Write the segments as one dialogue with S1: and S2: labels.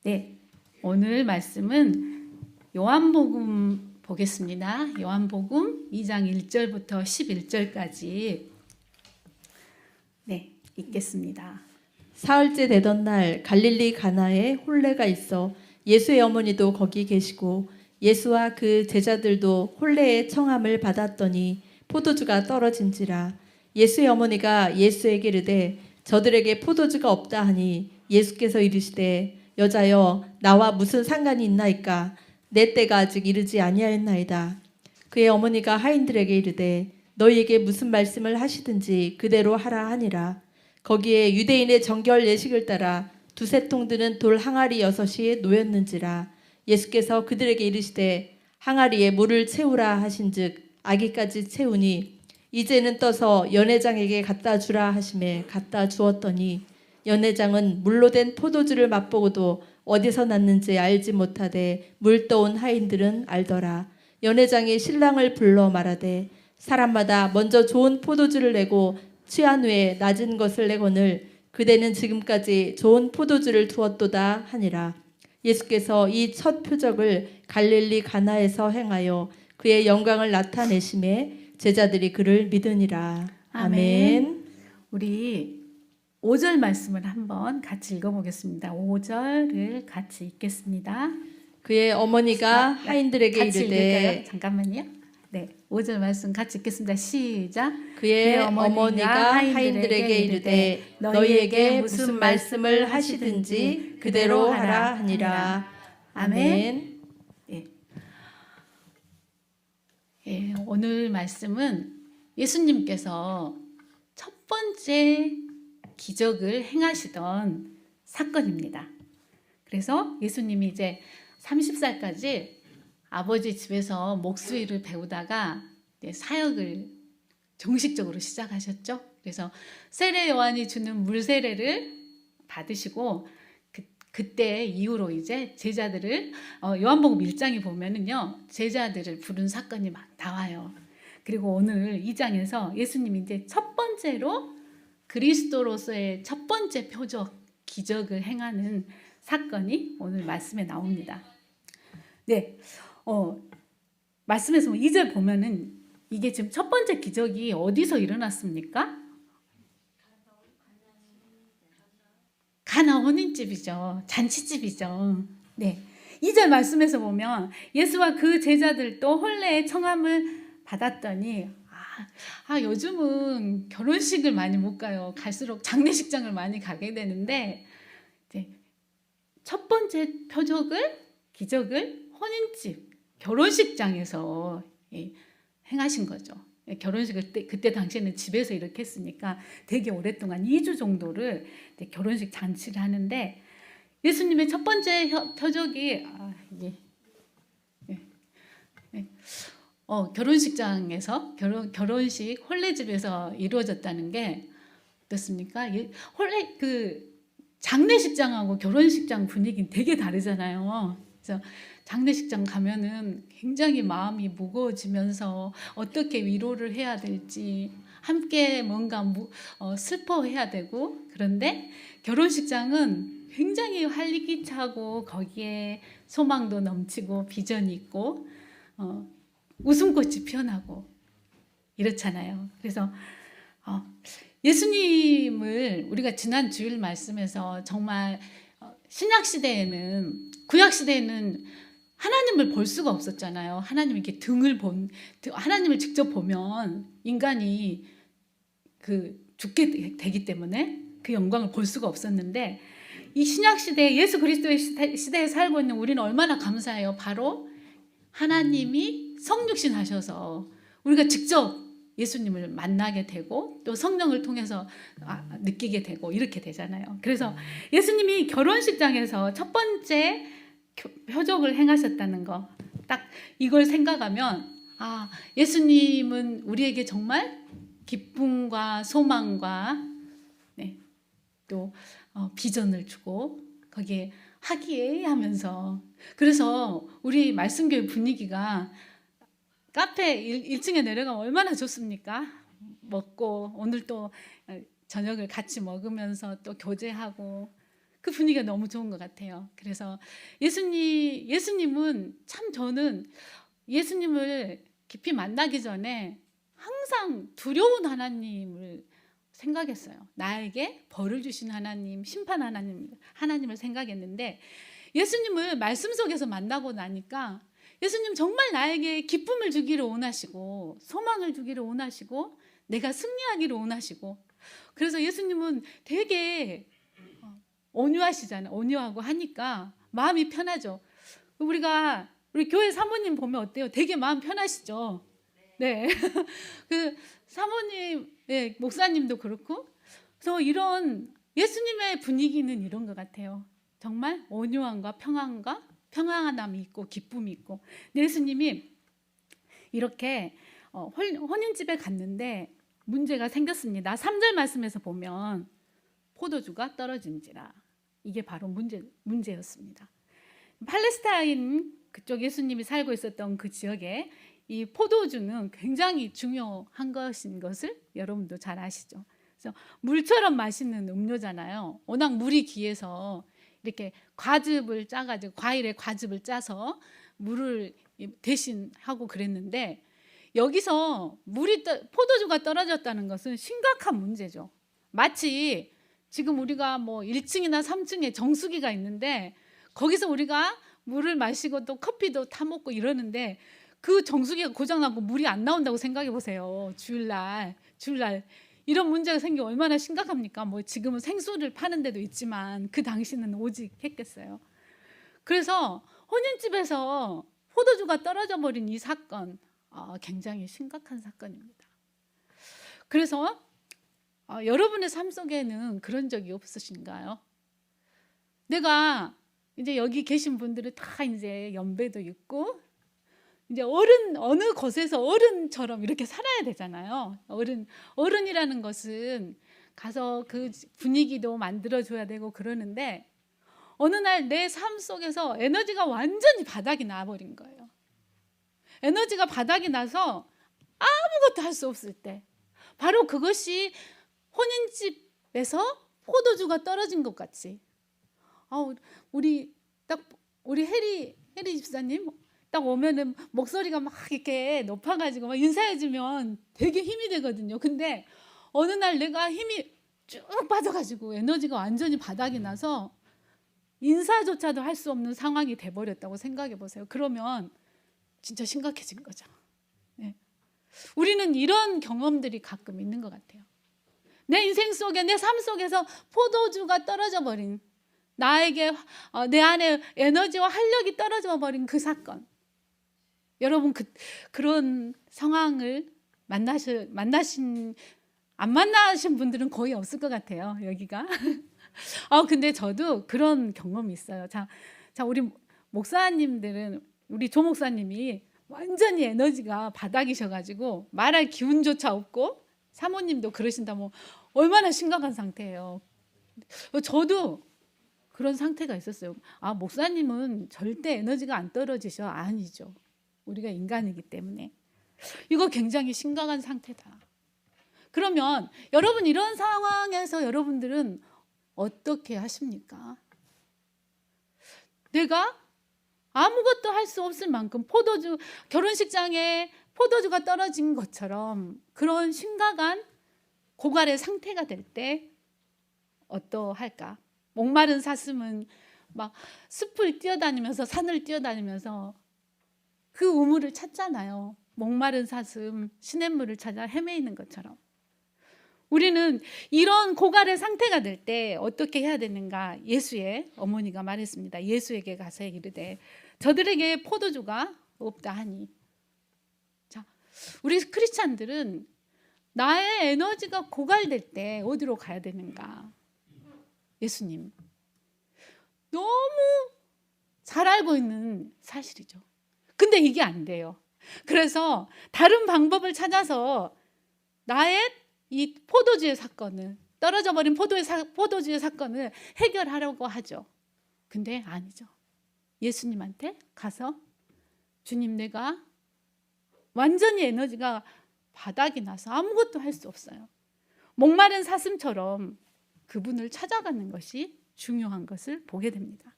S1: 네, 오늘 말씀은 요한복음 보겠습니다. 요한복음 2장 1절부터 11절까지 읽겠습니다.
S2: 사흘째 되던 날 갈릴리 가나에 혼례가 있어 예수의 어머니도 거기 계시고 예수와 그 제자들도 혼례의 청함을 받았더니 포도주가 떨어진지라. 예수의 어머니가 예수에게 이르되 저들에게 포도주가 없다 하니 예수께서 이르시되 여자여 나와 무슨 상관이 있나이까 내 때가 아직 이르지 아니하였나이다. 그의 어머니가 하인들에게 이르되 너희에게 무슨 말씀을 하시든지 그대로 하라 하니라. 거기에 유대인의 정결 예식을 따라 두세 통 드는 돌 항아리 6이 놓였는지라. 예수께서 그들에게 이르시되 항아리에 물을 채우라 하신즉 아기까지 채우니 이제는 떠서 연회장에게 갖다 주라 하시매 갖다 주었더니 연회장은 물로 된 포도주를 맛보고도 어디서 났는지 알지 못하되 물 떠온 하인들은 알더라. 연회장이 신랑을 불러 말하되 사람마다 먼저 좋은 포도주를 내고 취한 후에 낮은 것을 내거늘 그대는 지금까지 좋은 포도주를 두었도다 하니라. 예수께서 이 첫 표적을 갈릴리 가나에서 행하여 그의 영광을 나타내심에 제자들이 그를 믿으니라. 아멘.
S1: 우리 5절 말씀을 한번 같이 읽어보겠습니다. 5절을 같이 읽겠습니다.
S2: 그의 어머니가 하인들에게
S1: 같이
S2: 이르되
S1: 읽을까요? 잠깐만요. 네, 5절 말씀 같이 읽겠습니다. 시작.
S2: 그의 어머니가 하인들에게 이르되 너희에게 무슨 말씀을 하시든지 그대로 하라 하니라. 아멘.
S1: 예, 오늘 말씀은 예수님께서 첫 번째 기적을 행하시던 사건입니다. 그래서 예수님이 이제 30살까지 아버지 집에서 목수일을 배우다가 사역을 정식적으로 시작하셨죠. 그래서 세례 요한이 주는 물 세례를 받으시고 그때 이후로 이제 제자들을 요한복음 1장에 보면은요 제자들을 부른 사건이 막 나와요. 그리고 오늘 2장에서 예수님이 이제 첫 번째로 그리스도로서의 첫 번째 표적 기적을 행하는 사건이 오늘 말씀에 나옵니다. 네, 말씀에서 2절 보면은 이게 지금 첫 번째 기적이 어디서 일어났습니까? 가나 혼인집이죠. 잔치집이죠. 네. 2절 말씀에서 보면 예수와 그 제자들도 혼례의 청함을 받았더니 요즘은 결혼식을 많이 못 가요. 갈수록 장례식장을 많이 가게 되는데 첫 번째 표적을 기적을 혼인집 결혼식장에서 행하신 거죠. 결혼식을 그때 당시에는 집에서 이렇게 했으니까 되게 오랫동안 2주 정도를 결혼식 잔치를 하는데 예수님의 첫 번째 표적이 결혼식장에서 결혼식 혼례집에서 이루어졌다는 게 어떻습니까? 혼례 장례식장하고 결혼식장 분위기는 되게 다르잖아요. 그래서 장례식장 가면은 굉장히 마음이 무거워지면서 어떻게 위로를 해야 될지 함께 뭔가 슬퍼해야 되고, 그런데 결혼식장은 굉장히 활기차고 거기에 소망도 넘치고 비전이 있고 웃음꽃이 피어나고 이렇잖아요. 그래서 예수님을 우리가 지난 주일 말씀에서 정말 신약 시대에는 구약 시대에는 하나님을 볼 수가 없었잖아요. 하나님 이렇게 하나님을 직접 보면 인간이 죽게 되기 때문에 그 영광을 볼 수가 없었는데 이 신약 시대에 예수 그리스도의 시대에 살고 있는 우리는 얼마나 감사해요. 바로 하나님이 성육신 하셔서 우리가 직접 예수님을 만나게 되고 또 성령을 통해서 느끼게 되고 이렇게 되잖아요. 그래서 예수님이 결혼식장에서 첫 번째 표적을 행하셨다는 거, 딱 이걸 생각하면 예수님은 우리에게 정말 기쁨과 소망과 또 비전을 주고 거기에 화기애애하면서, 그래서 우리 말씀교회 분위기가 카페 1층에 내려가면 얼마나 좋습니까? 먹고 오늘 또 저녁을 같이 먹으면서 또 교제하고 그 분위기가 너무 좋은 것 같아요. 그래서 예수님은 참 저는 예수님을 깊이 만나기 전에 항상 두려운 하나님을 생각했어요. 나에게 벌을 주신 하나님, 심판 하나님을 생각했는데 예수님을 말씀 속에서 만나고 나니까 예수님 정말 나에게 기쁨을 주기를 원하시고 소망을 주기를 원하시고 내가 승리하기를 원하시고 그래서 예수님은 되게 온유하시잖아요. 온유하고 하니까 마음이 편하죠. 우리 교회 사모님 보면 어때요? 되게 마음 편하시죠? 네. 그 사모님, 네, 목사님도 그렇고. 그래서 이런 예수님의 분위기는 이런 것 같아요. 정말 온유함과 평안함이 있고 기쁨이 있고. 예수님이 이렇게 혼인집에 갔는데 문제가 생겼습니다. 3절 말씀에서 보면 포도주가 떨어진지라. 이게 바로 문제였습니다. 팔레스타인 그쪽 예수님이 살고 있었던 그 지역에 이 포도주는 굉장히 중요한 것인 것을 여러분도 잘 아시죠. 그래서 물처럼 맛있는 음료잖아요. 워낙 물이 귀해서 이렇게 과즙을 짜가지고 과일에 과즙을 짜서 물을 대신하고 그랬는데 여기서 포도주가 떨어졌다는 것은 심각한 문제죠. 마치 지금 우리가 뭐 1층이나 3층에 정수기가 있는데 거기서 우리가 물을 마시고 또 커피도 타 먹고 이러는데 그 정수기가 고장나고 물이 안 나온다고 생각해 보세요. 주일날 이런 문제가 생기면 얼마나 심각합니까? 뭐 지금은 생수를 파는 데도 있지만 그 당시는 오직 했겠어요. 그래서 혼인집에서 포도주가 떨어져 버린 이 사건 굉장히 심각한 사건입니다. 그래서 여러분의 삶 속에는 그런 적이 없으신가요? 내가 이제 여기 계신 분들은 다 이제 연배도 있고 이제 어느 곳에서 어른처럼 이렇게 살아야 되잖아요. 어른이라는 것은 가서 그 분위기도 만들어줘야 되고 그러는데 어느 날 내 삶 속에서 에너지가 완전히 바닥이 나버린 거예요. 에너지가 바닥이 나서 아무것도 할 수 없을 때 바로 그것이 혼인집에서 포도주가 떨어진 것 같이 우리 해리 집사님 딱 오면은 목소리가 막 이렇게 높아가지고 막 인사해주면 되게 힘이 되거든요. 근데 어느 날 내가 힘이 쭉 빠져가지고 에너지가 완전히 바닥이 나서 인사조차도 할 수 없는 상황이 돼버렸다고 생각해 보세요. 그러면 진짜 심각해진 거죠. 네. 우리는 이런 경험들이 가끔 있는 것 같아요. 내 인생 속에 내 삶 속에서 포도주가 떨어져 버린 나에게 내 안에 에너지와 활력이 떨어져 버린 그 사건. 여러분 그런 상황을 안 만나신 분들은 거의 없을 것 같아요. 여기가. 근데 저도 그런 경험이 있어요. 자 우리 목사님들은 우리 조 목사님이 완전히 에너지가 바닥이셔가지고 말할 기운조차 없고 사모님도 그러신다면 얼마나 심각한 상태예요. 저도 그런 상태가 있었어요. 목사님은 절대 에너지가 안 떨어지셔. 아니죠. 우리가 인간이기 때문에. 이거 굉장히 심각한 상태다. 그러면 여러분 이런 상황에서 여러분들은 어떻게 하십니까? 내가 아무것도 할 수 없을 만큼 결혼식장에 포도주가 떨어진 것처럼 그런 심각한 고갈의 상태가 될 때 어떠할까? 목마른 사슴은 막 숲을 뛰어다니면서 산을 뛰어다니면서 그 우물을 찾잖아요. 목마른 사슴 시냇물을 찾아 헤매이는 것처럼 우리는 이런 고갈의 상태가 될 때 어떻게 해야 되는가? 예수의 어머니가 말했습니다. 예수에게 가서 이르되 저들에게 포도주가 없다 하니. 자, 우리 크리스찬들은 나의 에너지가 고갈될 때 어디로 가야 되는가? 예수님. 너무 잘 알고 있는 사실이죠. 근데 이게 안 돼요. 그래서 다른 방법을 찾아서 나의 이 포도주의 사건을 떨어져 버린 포도주의 사건을 해결하려고 하죠. 근데 아니죠. 예수님한테 가서 주님 내가 완전히 에너지가 바닥이 나서 아무것도 할 수 없어요. 목마른 사슴처럼 그분을 찾아가는 것이 중요한 것을 보게 됩니다.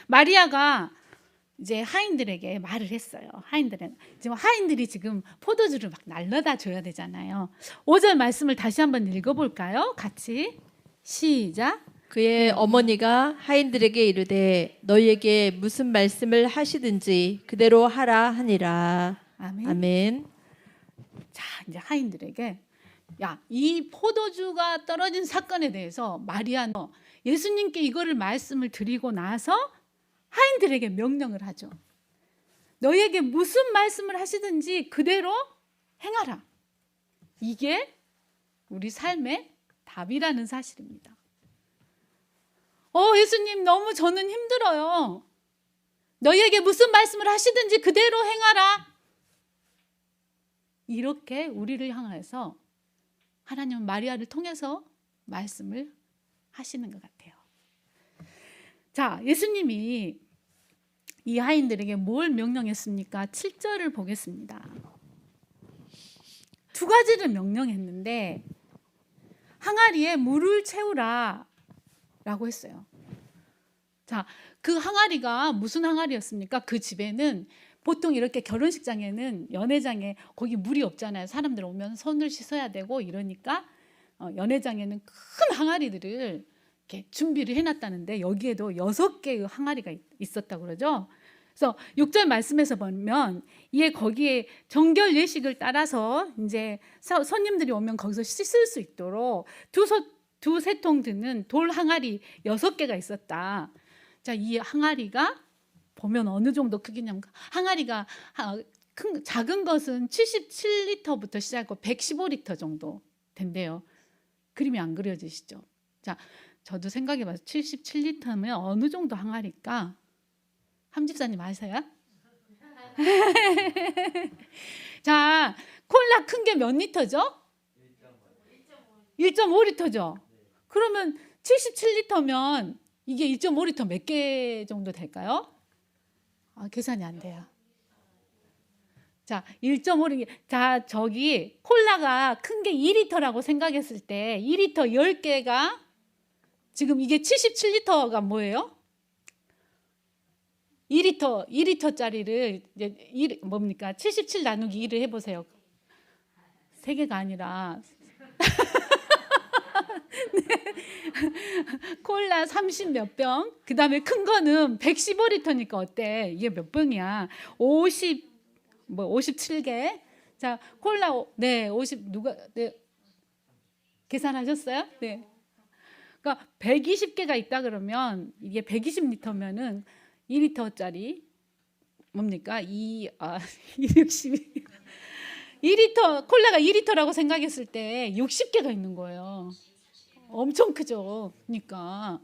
S1: 마리아가 이제 하인들에게 말을 했어요. 하인들이 지금 포도주를 막 날려다 줘야 되잖아요. 5절 말씀을 다시 한번 읽어볼까요? 같이 시작.
S2: 그의 어머니가 하인들에게 이르되 너희에게 무슨 말씀을 하시든지 그대로 하라 하니라.
S1: 아멘.
S2: 아멘.
S1: 자, 이제 하인들에게 이 포도주가 떨어진 사건에 대해서 마리아 너 예수님께 이거를 말씀을 드리고 나서 하인들에게 명령을 하죠. 너희에게 무슨 말씀을 하시든지 그대로 행하라. 이게 우리 삶의 답이라는 사실입니다. 예수님 너무 저는 힘들어요. 너희에게 무슨 말씀을 하시든지 그대로 행하라. 이렇게 우리를 향해서 하나님은 마리아를 통해서 말씀을 하시는 것 같아요. 자, 예수님이 이 하인들에게 뭘 명령했습니까? 7절을 보겠습니다. 두 가지를 명령했는데 항아리에 물을 채우라 라고 했어요. 자, 그 항아리가 무슨 항아리였습니까? 그 집에는 보통 이렇게 결혼식장에는 연회장에 거기 물이 없잖아요. 사람들 오면 손을 씻어야 되고 이러니까 연회장에는 큰 항아리들을 이렇게 준비를 해놨다는데 여기에도 6개의 항아리가 있었다고 그러죠. 그래서 6절 말씀에서 보면 이에 거기에 정결 예식을 따라서 이제 손님들이 오면 거기서 씻을 수 있도록 두세 통 드는 돌 항아리 6개가 있었다. 자, 이 항아리가 보면 어느 정도 크기냐면 항아리가 작은 것은 77리터부터 시작하고 115리터 정도 된대요. 그림이 안 그려지시죠? 자, 저도 생각해봐서 77리터면 어느 정도 항아리일까? 함집사님 아세요? 자, 콜라 큰 게 몇 리터죠? 1.5리터죠? 그러면 77리터면 이게 1.5리터 몇 개 정도 될까요? 계산이 안 돼요. 자, 1.5리터. 자, 저기 콜라가 큰 게 2리터라고 생각했을 때 2리터 10개가 지금 이게 77리터가 뭐예요? 2리터짜리를 이제 뭡니까? 77 나누기 2를 해보세요. 3개가 아니라 콜라 30몇 병, 그 다음에 큰 거는 115리터니까 어때? 이게 몇 병이야? 57개. 자, 콜라, 50, 계산하셨어요? 네. 그러니까 120개가 있다 그러면 이게 120리터면은 2리터짜리 뭡니까? 260. 2리터, 콜라가 2리터라고 생각했을 때 60개가 있는 거예요. 엄청 크죠. 그러니까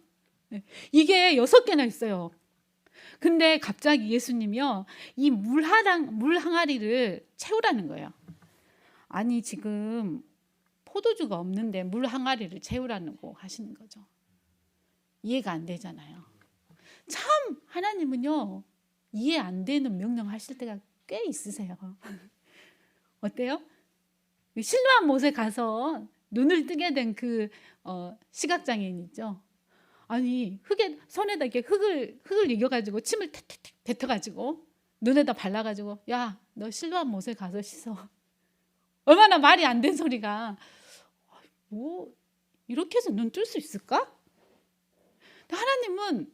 S1: 이게 6개나 있어요. 근데 갑자기 예수님이요, 이 물 항아리를 채우라는 거예요. 아니 지금 포도주가 없는데 물 항아리를 채우라고 하시는 거죠. 이해가 안 되잖아요. 참 하나님은요 이해 안 되는 명령하실 때가 꽤 있으세요. 어때요? 실로암 못에 가서 눈을 뜨게 된 그 시각장애인 있죠. 아니 손에다 이렇게 흙을 이겨가지고 침을 탁탁탁 뱉어가지고 눈에다 발라가지고 야, 너 실로암 못에 가서 씻어. 얼마나 말이 안 된 소리가. 뭐 이렇게 해서 눈 뜰 수 있을까? 하나님은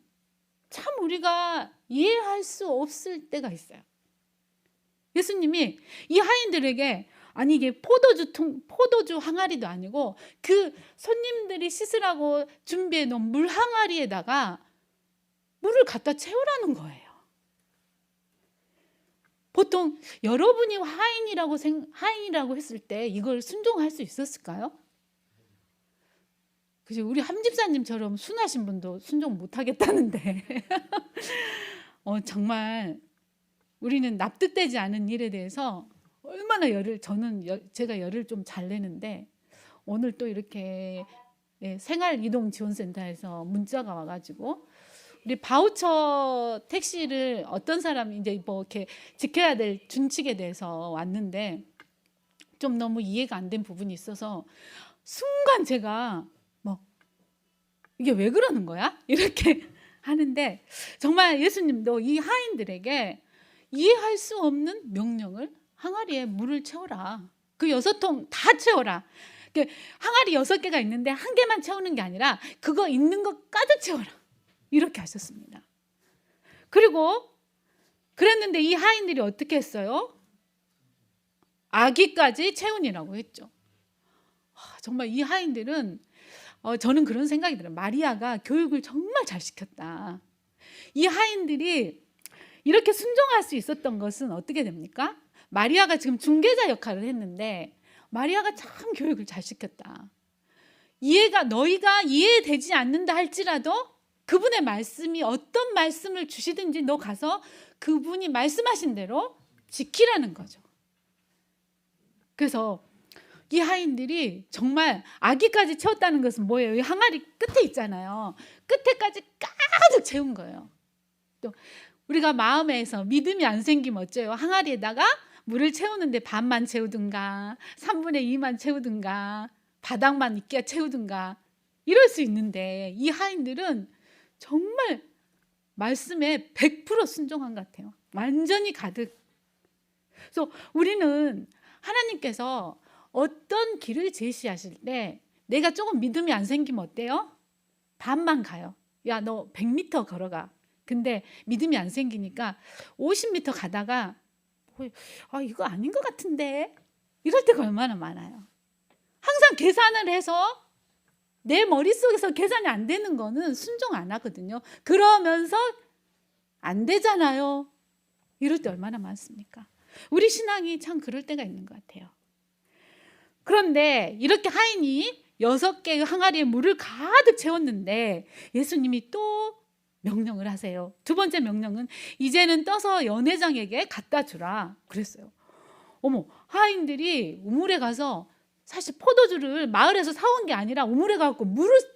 S1: 참 우리가 이해할 수 없을 때가 있어요. 예수님이 이 하인들에게 아니 이게 포도주 항아리도 아니고 그 손님들이 씻으라고 준비해 놓은 물 항아리에다가 물을 갖다 채우라는 거예요. 보통 여러분이 하인이라고 했을 때 이걸 순종할 수 있었을까요? 그죠? 우리 함집사님처럼 순하신 분도 순종 못 하겠다는데 정말 우리는 납득되지 않은 일에 대해서 얼마나 제가 열을 좀 잘 내는데 오늘 또 이렇게 생활이동지원센터에서 문자가 와가지고 우리 바우처 택시를 어떤 사람이 이제 뭐 이렇게 지켜야 될 준칙에 대해서 왔는데 좀 너무 이해가 안 된 부분이 있어서 순간 제가 이게 왜 그러는 거야? 이렇게 하는데 정말 예수님도 이 하인들에게 이해할 수 없는 명령을 항아리에 물을 채워라. 그 6통 다 채워라. 항아리 6개가 있는데 한 개만 채우는 게 아니라 그거 있는 거 가득 채워라. 이렇게 하셨습니다. 그리고 그랬는데 이 하인들이 어떻게 했어요? 아기까지 채우니라고 했죠. 정말 이 하인들은 저는 그런 생각이 들어요. 마리아가 교육을 정말 잘 시켰다. 이 하인들이 이렇게 순종할 수 있었던 것은 어떻게 됩니까? 마리아가 지금 중개자 역할을 했는데 마리아가 참 교육을 잘 시켰다. 너희가 이해되지 않는다 할지라도 그분의 말씀이 어떤 말씀을 주시든지 너 가서 그분이 말씀하신 대로 지키라는 거죠. 그래서 이 하인들이 정말 아기까지 채웠다는 것은 뭐예요? 이 항아리 끝에 있잖아요. 끝에까지 가득 채운 거예요. 또 우리가 마음에서 믿음이 안 생기면 어째요? 항아리에다가 물을 채우는데 반만 채우든가 3분의 2만 채우든가 바닥만 있게 채우든가 이럴 수 있는데 이 하인들은 정말 말씀에 100% 순종한 것 같아요. 완전히 가득. 그래서 우리는 하나님께서 어떤 길을 제시하실 때 내가 조금 믿음이 안 생기면 어때요? 반만 가요. 야, 너 100m 걸어가. 근데 믿음이 안 생기니까 50m 가다가 이거 아닌 것 같은데 이럴 때가 얼마나 많아요. 항상 계산을 해서 내 머릿속에서 계산이 안 되는 거는 순종 안 하거든요. 그러면서 안 되잖아요. 이럴 때 얼마나 많습니까? 우리 신앙이 참 그럴 때가 있는 것 같아요. 그런데 이렇게 하인이 6개의 항아리에 물을 가득 채웠는데 예수님이 또 명령을 하세요. 두 번째 명령은 이제는 떠서 연회장에게 갖다 주라 그랬어요. 어머, 하인들이 우물에 가서 사실 포도주를 마을에서 사온 게 아니라 우물에 가서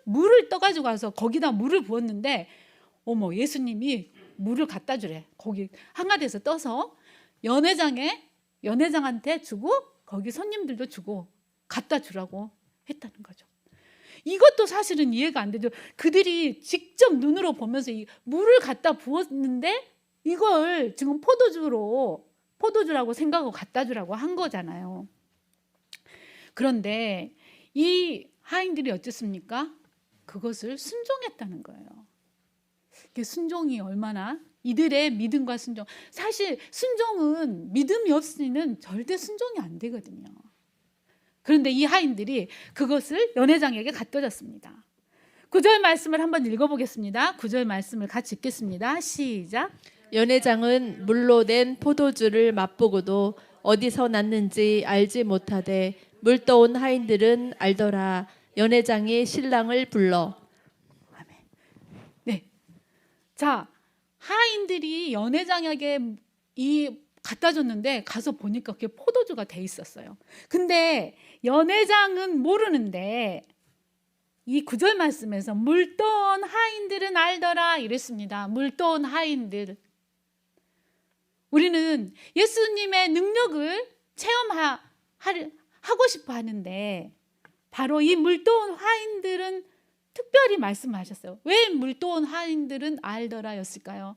S1: 물을 떠가지고 가서 거기다 물을 부었는데 어머, 예수님이 물을 갖다 주래. 거기 항아리에서 떠서 연회장한테 주고 거기 손님들도 주고 갖다 주라고 했다는 거죠. 이것도 사실은 이해가 안 되죠. 그들이 직접 눈으로 보면서 이 물을 갖다 부었는데 이걸 지금 포도주라고 생각하고 갖다 주라고 한 거잖아요. 그런데 이 하인들이 어쨌습니까? 그것을 순종했다는 거예요. 순종이 얼마나 이들의 믿음과 순종. 사실 순종은 믿음이 없이는 절대 순종이 안 되거든요. 그런데 이 하인들이 그것을 연회장에게 갖다 줬습니다. 9절 말씀을 한번 읽어보겠습니다. 9절 말씀을 같이 읽겠습니다. 시작.
S2: 연회장은 물로 낸 포도주를 맛보고도 어디서 났는지 알지 못하되 물 떠온 하인들은 알더라. 연회장이 신랑을 불러.
S1: 아멘. 네. 자, 하인들이 연회장에게 갖다 줬는데 가서 보니까 그게 포도주가 돼 있었어요. 근데 연회장은 모르는데 이 9절 말씀에서 물 떠온 하인들은 알더라 이랬습니다. 물 떠온 하인들. 우리는 예수님의 능력을 체험하고 싶어 하는데 바로 이 물 떠온 하인들은 특별히 말씀하셨어요. 왜 물 떠온 하인들은 알더라였을까요?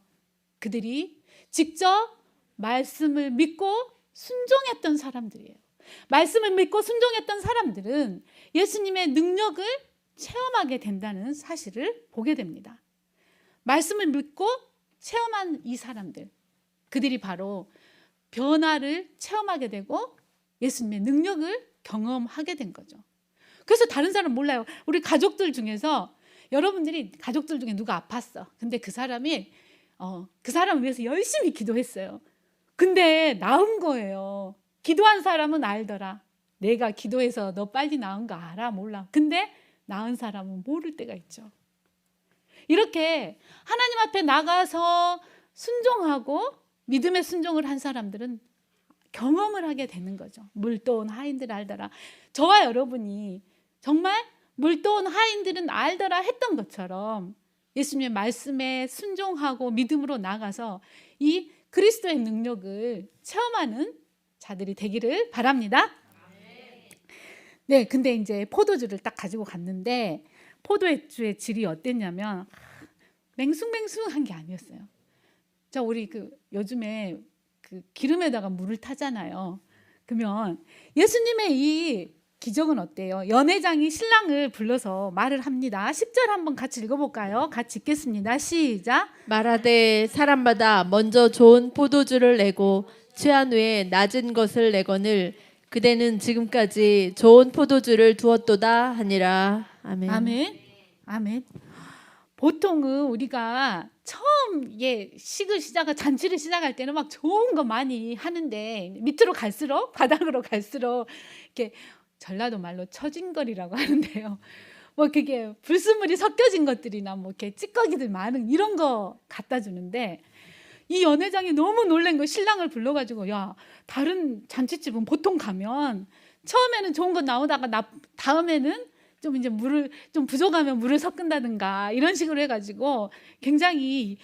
S1: 그들이 직접 말씀을 믿고 순종했던 사람들이에요. 말씀을 믿고 순종했던 사람들은 예수님의 능력을 체험하게 된다는 사실을 보게 됩니다. 말씀을 믿고 체험한 이 사람들, 그들이 바로 변화를 체험하게 되고 예수님의 능력을 경험하게 된 거죠. 그래서 다른 사람 몰라요. 우리 가족들 중에서 여러분들이 가족들 중에 누가 아팠어. 근데 그 사람을 위해서 열심히 기도했어요. 근데 나은 거예요. 기도한 사람은 알더라. 내가 기도해서 너 빨리 나은 거 알아? 몰라. 근데 나은 사람은 모를 때가 있죠. 이렇게 하나님 앞에 나가서 순종하고 믿음의 순종을 한 사람들은 경험을 하게 되는 거죠. 물 떠온 하인들 알더라. 저와 여러분이 정말 물 떠온 하인들은 알더라 했던 것처럼 예수님의 말씀에 순종하고 믿음으로 나가서 이 그리스도의 능력을 체험하는 자들이 되기를 바랍니다. 네, 근데 이제 포도주를 딱 가지고 갔는데 포도주의 질이 어땠냐면 맹숭맹숭한 게 아니었어요. 자, 우리 요즘에 기름에다가 물을 타잖아요. 그러면 예수님의 이 기적은 어때요? 연회장이 신랑을 불러서 말을 합니다. 10절 한번 같이 읽어볼까요? 같이 읽겠습니다. 시작.
S2: 말하되 사람마다 먼저 좋은 포도주를 내고 취한 후에 낮은 것을 내거늘 그대는 지금까지 좋은 포도주를 두었도다 하니라. 아멘.
S1: 아멘. 아멘. 보통은 우리가 처음 식을 시작할 잔치를 시작할 때는 막 좋은 거 많이 하는데 밑으로 갈수록 바닥으로 갈수록 이렇게 전라도 말로 처진거리라고 하는데요. 뭐 그게 불순물이 섞여진 것들이나 뭐 이렇게 찌꺼기들 많은 이런 거 갖다 주는데 이 연회장이 너무 놀란 거 신랑을 불러가지고 야 다른 잔치집은 보통 가면 처음에는 좋은 거 나오다가 다음에는 좀 이제 물을 좀 부족하면 물을 섞는다든가 이런 식으로 해가지고 굉장히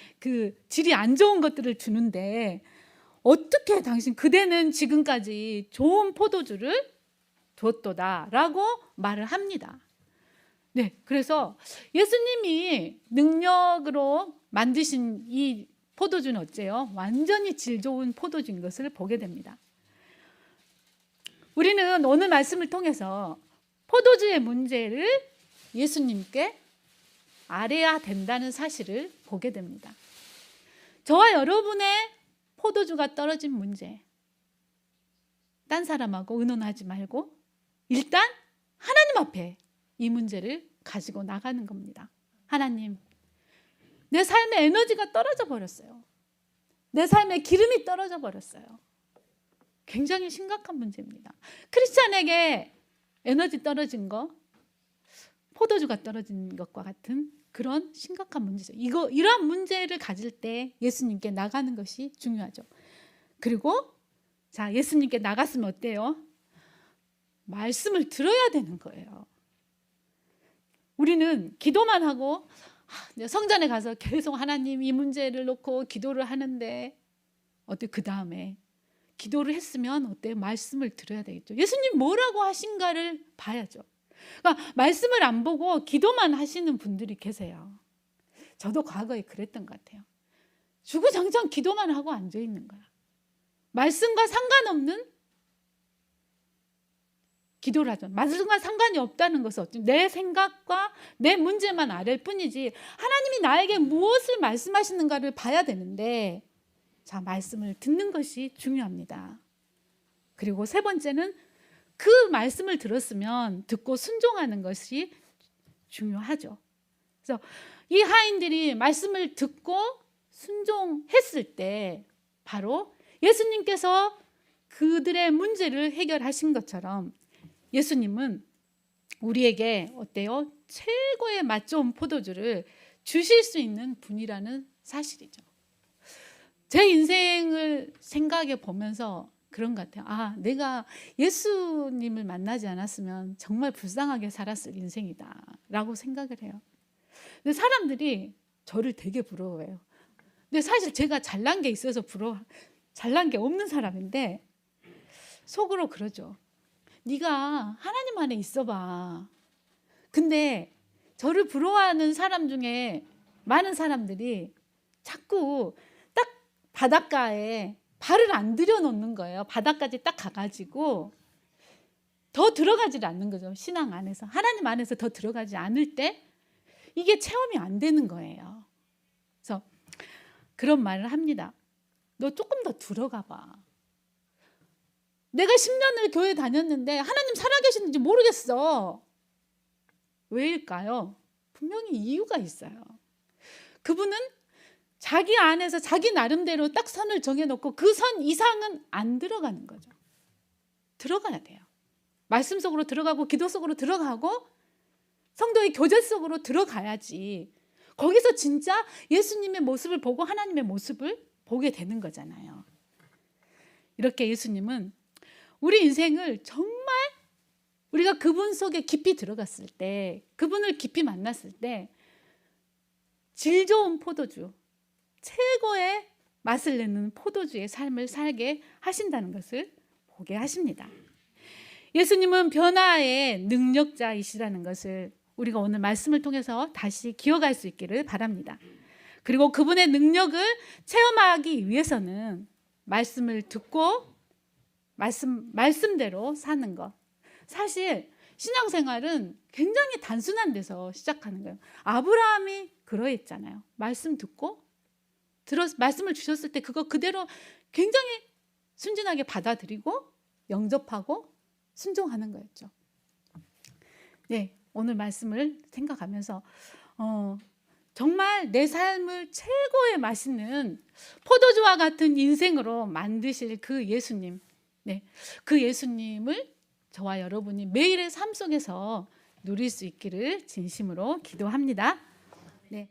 S1: 질이 안 좋은 것들을 주는데 어떻게 당신 그대는 지금까지 좋은 포도주를 뒀도다라고 말을 합니다. 네, 그래서 예수님이 능력으로 만드신 이 포도주는 어째요? 완전히 질 좋은 포도주인 것을 보게 됩니다. 우리는 오늘 말씀을 통해서 포도주의 문제를 예수님께 아뢰야 된다는 사실을 보게 됩니다. 저와 여러분의 포도주가 떨어진 문제, 딴 사람하고 의논하지 말고 일단 하나님 앞에 이 문제를 가지고 나가는 겁니다. 하나님, 내 삶의 에너지가 떨어져 버렸어요. 내 삶의 기름이 떨어져 버렸어요. 굉장히 심각한 문제입니다. 크리스찬에게 에너지 떨어진 거, 포도주가 떨어진 것과 같은 그런 심각한 문제죠. 이러한 문제를 가질 때 예수님께 나가는 것이 중요하죠. 그리고 자, 예수님께 나갔으면 어때요? 말씀을 들어야 되는 거예요. 우리는 기도만 하고 성전에 가서 계속 하나님 이 문제를 놓고 기도를 하는데 어때? 그 다음에 기도를 했으면 어때요? 말씀을 들어야 되겠죠. 예수님 뭐라고 하신가를 봐야죠. 그러니까 말씀을 안 보고 기도만 하시는 분들이 계세요. 저도 과거에 그랬던 것 같아요. 주구장창 기도만 하고 앉아 있는 거야. 말씀과 상관없는 기도를 하죠. 말씀과 상관이 없다는 것은 어쩌면 내 생각과 내 문제만 아랠 뿐이지 하나님이 나에게 무엇을 말씀하시는가를 봐야 되는데 자, 말씀을 듣는 것이 중요합니다. 그리고 세 번째는 그 말씀을 들었으면 듣고 순종하는 것이 중요하죠. 그래서 이 하인들이 말씀을 듣고 순종했을 때 바로 예수님께서 그들의 문제를 해결하신 것처럼 예수님은 우리에게 어때요? 최고의 맛 좋은 포도주를 주실 수 있는 분이라는 사실이죠. 제 인생을 생각해 보면서 그런 것 같아요. 아, 내가 예수님을 만나지 않았으면 정말 불쌍하게 살았을 인생이다 라고 생각을 해요. 근데 사람들이 저를 되게 부러워해요. 근데 사실 제가 잘난 게 있어서 잘난 게 없는 사람인데 속으로 그러죠. 네가 하나님 안에 있어봐. 근데 저를 부러워하는 사람 중에 많은 사람들이 자꾸 딱 바닷가에 발을 안 들여놓는 거예요. 바닥까지 딱 가가지고 더 들어가지 않는 거죠. 신앙 안에서. 하나님 안에서 더 들어가지 않을 때 이게 체험이 안 되는 거예요. 그래서 그런 말을 합니다. 너 조금 더 들어가 봐. 내가 10년을 교회 다녔는데 하나님 살아계시는지 모르겠어. 왜일까요? 분명히 이유가 있어요. 그분은 자기 안에서 자기 나름대로 딱 선을 정해놓고 그 선 이상은 안 들어가는 거죠. 들어가야 돼요. 말씀 속으로 들어가고 기도 속으로 들어가고 성도의 교제 속으로 들어가야지. 거기서 진짜 예수님의 모습을 보고 하나님의 모습을 보게 되는 거잖아요. 이렇게 예수님은 우리 인생을 정말 우리가 그분 속에 깊이 들어갔을 때, 그분을 깊이 만났을 때 질 좋은 포도주, 최고의 맛을 내는 포도주의 삶을 살게 하신다는 것을 보게 하십니다. 예수님은 변화의 능력자이시라는 것을 우리가 오늘 말씀을 통해서 다시 기억할 수 있기를 바랍니다. 그리고 그분의 능력을 체험하기 위해서는 말씀을 듣고 말씀대로 사는 것. 사실 신앙생활은 굉장히 단순한 데서 시작하는 거예요. 아브라함이 그러했잖아요. 말씀 듣고 말씀을 주셨을 때 그거 그대로 굉장히 순진하게 받아들이고 영접하고 순종하는 거였죠. 네, 오늘 말씀을 생각하면서 정말 내 삶을 최고의 맛있는 포도주와 같은 인생으로 만드실 그 예수님, 네, 그 예수님을 저와 여러분이 매일의 삶 속에서 누릴 수 있기를 진심으로 기도합니다. 네.